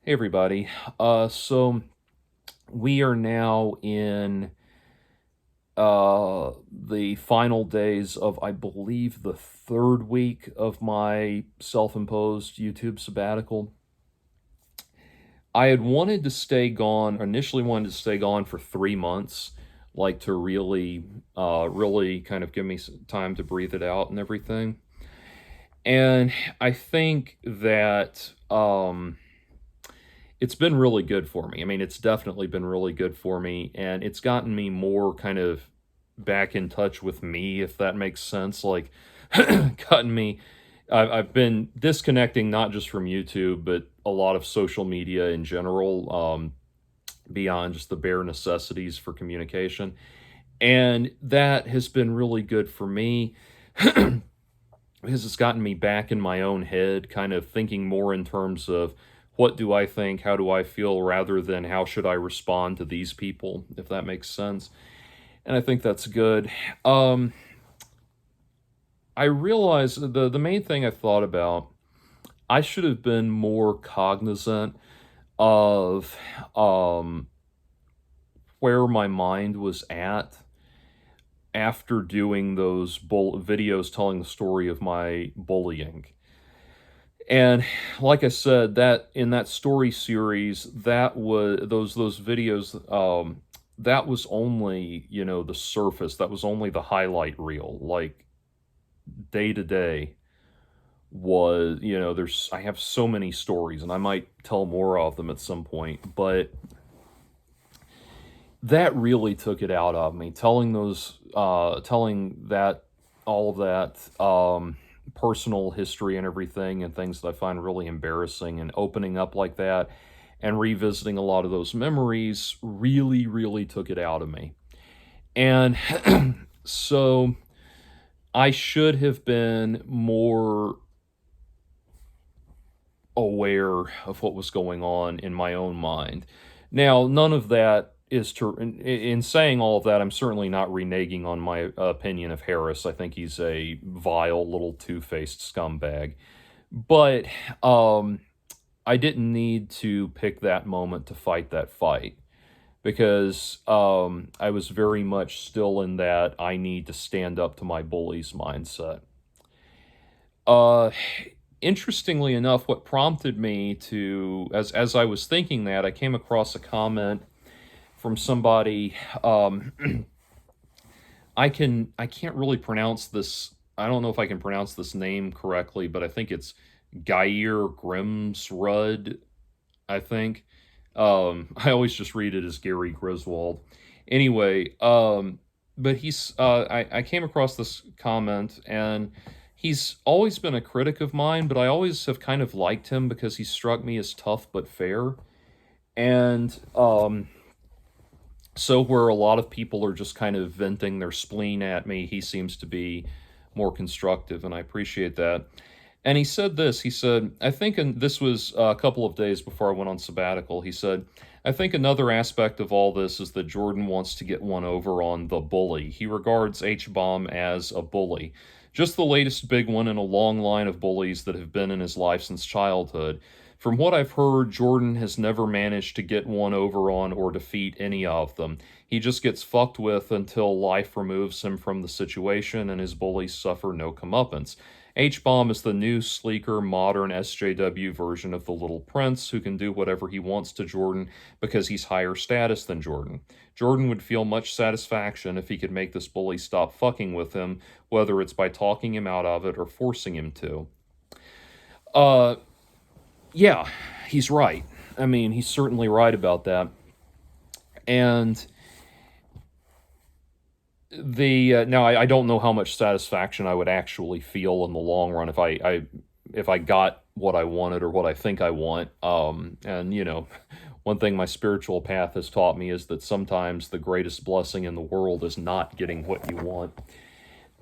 Hey everybody. So we are now in the final days of, I believe, the third week of my self-imposed YouTube sabbatical. I had wanted to stay gone, initially wanted to stay gone for 3 months, like to really kind of give me some time to breathe it out and everything. And I think that it's been really good for me. I mean, it's definitely been really good for me, and it's gotten me more kind of back in touch with me, if that makes sense. Like, gotten me. I've been disconnecting not just from YouTube, but a lot of social media in general, beyond just the bare necessities for communication. And that has been really good for me because it's gotten me back in my own head, kind of thinking more in terms of what do I think, how do I feel, rather than how should I respond to these people, if that makes sense. And I think that's good. Um, I realize the main thing I thought about, I should have been more cognizant of um, where my mind was at after doing those videos telling the story of my bullying. And like I said, that in that story series, that was those videos, that was only, the surface. That was only the highlight reel. Like, day to day was, there's I have so many stories, and I might tell more of them at some point, but that really took it out of me, telling that, all of that, personal history and everything, and things that I find really embarrassing, and opening up like that and revisiting a lot of those memories really, really took it out of me. And so I should have been more aware of what was going on in my own mind. Now, none of that is to, in saying all of that, I'm certainly not reneging on my opinion of Harris. I think he's a vile little two-faced scumbag. But I didn't need to pick that moment to fight that fight, because I was very much still in that I need to stand up to my bullies mindset. Uh, Interestingly enough, what prompted me to, as I was thinking that, I came across a comment from somebody. I can't really pronounce this. I don't know if I can pronounce this name correctly, but I think it's Grimmsrud, I think. I always just read it as Gary Griswold. Anyway, but I came across this comment, and he's always been a critic of mine, but I always have kind of liked him because he struck me as tough but fair. And so where a lot of people are just kind of venting their spleen at me, he seems to be more constructive, and I appreciate that. And he said this, he said, I think, and this was a couple of days before I went on sabbatical, he said, I think another aspect of all this is that Jordan wants to get one over on the bully. He regards HBomb as a bully. Just the latest big one in a long line of bullies that have been in his life since childhood. From what I've heard, Jordan has never managed to get one over on or defeat any of them. He just gets fucked with until life removes him from the situation and his bullies suffer no comeuppance. H-Bomb is the new, sleeker, modern SJW version of the Little Prince, who can do whatever he wants to Jordan because he's higher status than Jordan. Jordan would feel much satisfaction if he could make this bully stop fucking with him, whether it's by talking him out of it or forcing him to. Yeah, he's right. I mean, he's certainly right about that. And now I don't know how much satisfaction I would actually feel in the long run if I got what I wanted or what I think I want. And one thing my spiritual path has taught me is that sometimes the greatest blessing in the world is not getting what you want.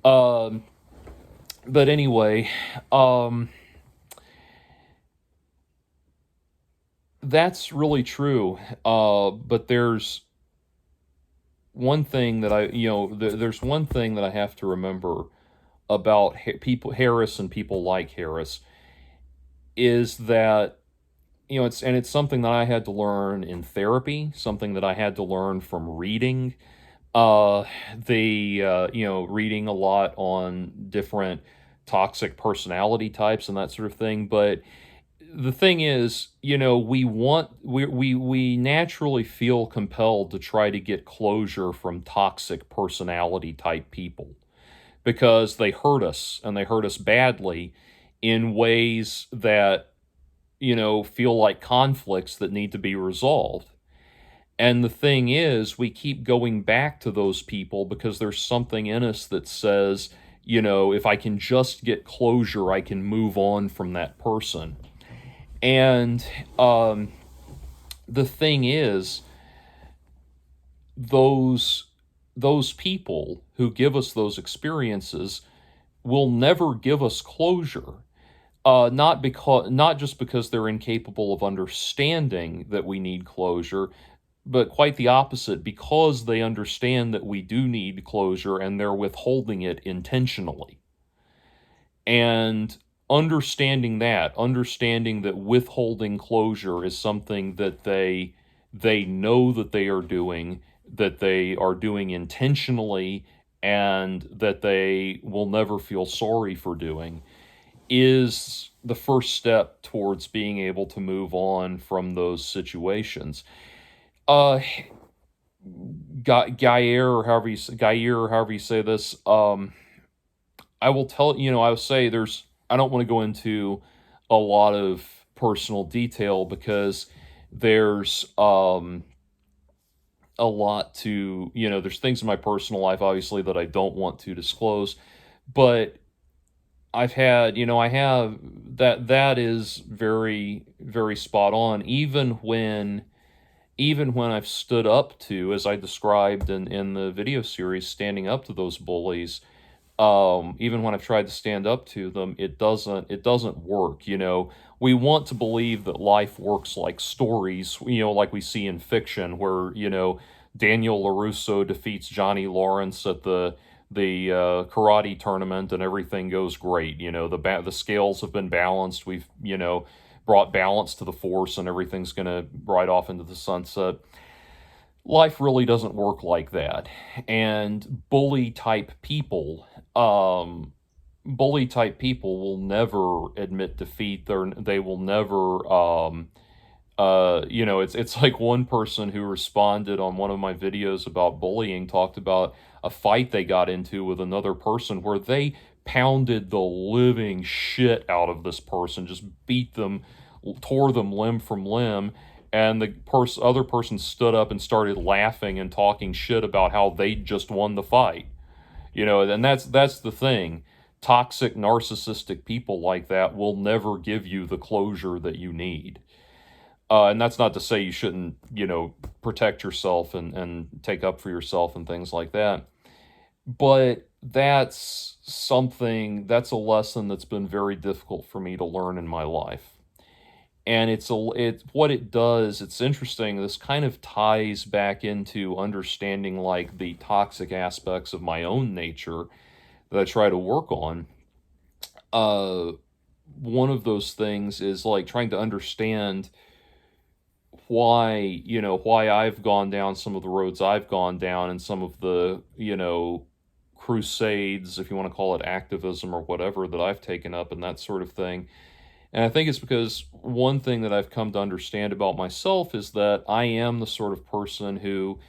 But anyway, that's really true. But there's one thing that there's one thing that I have to remember about Harris and people like Harris, is that it's something that I had to learn in therapy, something that I had to learn from reading. Uh, reading a lot on different toxic personality types and that sort of thing. But the thing is, we naturally feel compelled to try to get closure from toxic personality type people because they hurt us and they hurt us badly in ways that, feel like conflicts that need to be resolved. And the thing is, we keep going back to those people because there's something in us that says, if I can just get closure, I can move on from that person. And the thing is, those those people who give us those experiences will never give us closure. Not just because they're incapable of understanding that we need closure, but quite the opposite, because they understand that we do need closure and they're withholding it intentionally. And understanding that withholding closure is something that they know that they are doing, that they are doing intentionally, and that they will never feel sorry for doing, is the first step towards being able to move on from those situations. Uh, Gayer, or however you say this, I will tell I would say I don't want to go into a lot of personal detail because there's a lot to, there's things in my personal life obviously that I don't want to disclose, but I have that is very, very spot on. Even when I've stood up to, as I described in the video series, standing up to those bullies, even when I've tried to stand up to them, it doesn't work. We want to believe that life works like stories, like we see in fiction, where Daniel LaRusso defeats Johnny Lawrence at the karate tournament and everything goes great. The scales have been balanced. We've brought balance to the force and everything's gonna ride off into the sunset. Life really doesn't work like that. And bully type people will never admit defeat. They will never it's like one person who responded on one of my videos about bullying talked about a fight they got into with another person where they pounded the living shit out of this person, just beat them, tore them limb from limb, and the other person stood up and started laughing and talking shit about how they just won the fight. And that's the thing. Toxic, narcissistic people like that will never give you the closure that you need. And that's not to say you shouldn't, protect yourself and take up for yourself and things like that. But that's a lesson that's been very difficult for me to learn in my life. And what it does, it's interesting, this kind of ties back into understanding like the toxic aspects of my own nature that I try to work on. One of those things is like trying to understand why I've gone down some of the roads I've gone down and some of the, crusades, if you want to call it activism or whatever, that I've taken up and that sort of thing. And I think it's because one thing that I've come to understand about myself is that I am the sort of person who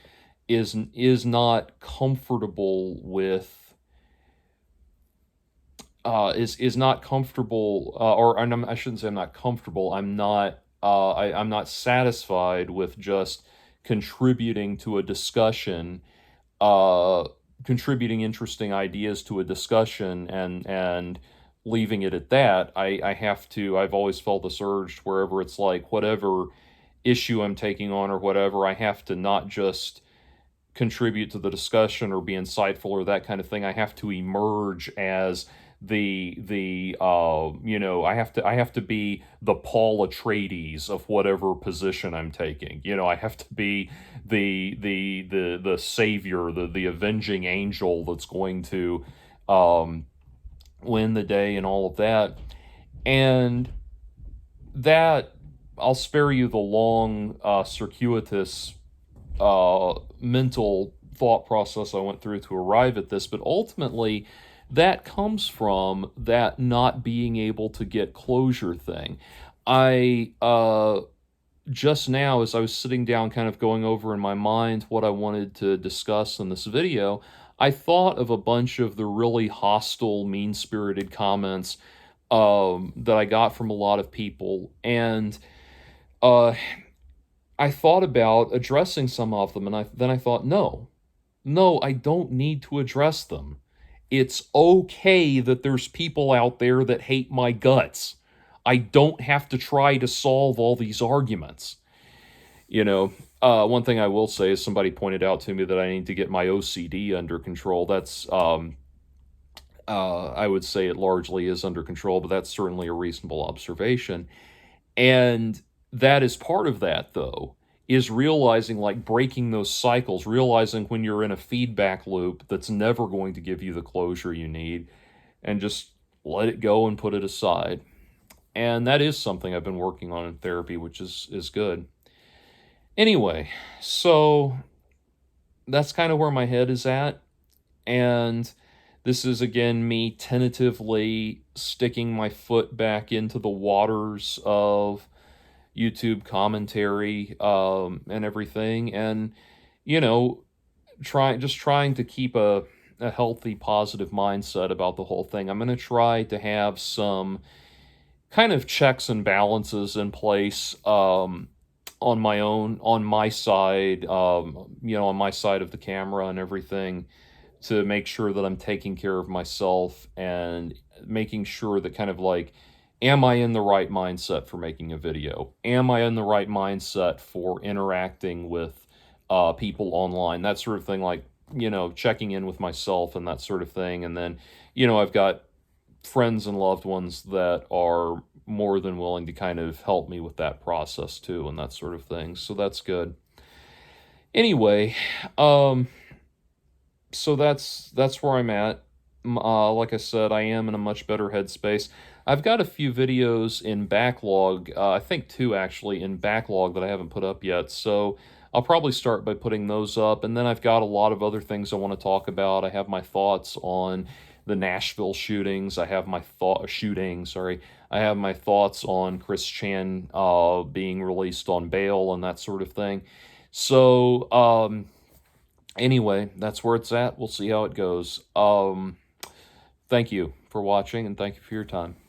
is not comfortable with is not comfortable or I shouldn't say I'm not comfortable. I'm not satisfied with just contributing to a discussion, contributing interesting ideas to a discussion and leaving it at that. I've always felt this urge wherever it's like whatever issue I'm taking on or whatever, I have to not just contribute to the discussion or be insightful or that kind of thing. I have to emerge as I have to be the Paul Atreides of whatever position I'm taking. I have to be the savior, the avenging angel that's going to win the day and all of that. And that I'll spare you the long, circuitous mental thought process I went through to arrive at this, but ultimately, that comes from that not being able to get closure thing. I just now, as I was sitting down, kind of going over in my mind what I wanted to discuss in this video, I thought of a bunch of the really hostile, mean spirited comments that I got from a lot of people. And uh, I thought about addressing some of them, and then I thought, no, I don't need to address them. It's okay that there's people out there that hate my guts. I don't have to try to solve all these arguments. You know, one thing I will say is somebody pointed out to me that I need to get my OCD under control. That's, I would say it largely is under control, but that's certainly a reasonable observation. And that is part of that, though, is realizing, like, breaking those cycles, realizing when you're in a feedback loop that's never going to give you the closure you need, and just let it go and put it aside. And that is something I've been working on in therapy, which is good. Anyway, so that's kind of where my head is at. And this is, again, me tentatively sticking my foot back into the waters of YouTube commentary and everything. And, you know, trying to keep a healthy, positive mindset about the whole thing. I'm going to try to have some kind of checks and balances in place on my side, on my side of the camera and everything, to make sure that I'm taking care of myself and making sure that, kind of like, am I in the right mindset for making a video? Am I in the right mindset for interacting with people online? That sort of thing, like, checking in with myself and that sort of thing. And then, I've got friends and loved ones that are more than willing to kind of help me with that process too, and that sort of thing. So that's good. Anyway, so that's where I'm at. Like I said, I am in a much better headspace. I've got a few videos in backlog, I think 2 actually in backlog that I haven't put up yet, so I'll probably start by putting those up, and then I've got a lot of other things I want to talk about. I have my thoughts on the Nashville shootings. I have my I have my thoughts on Chris Chan being released on bail and that sort of thing. So, anyway, that's where it's at. We'll see how it goes. Thank you for watching, and thank you for your time.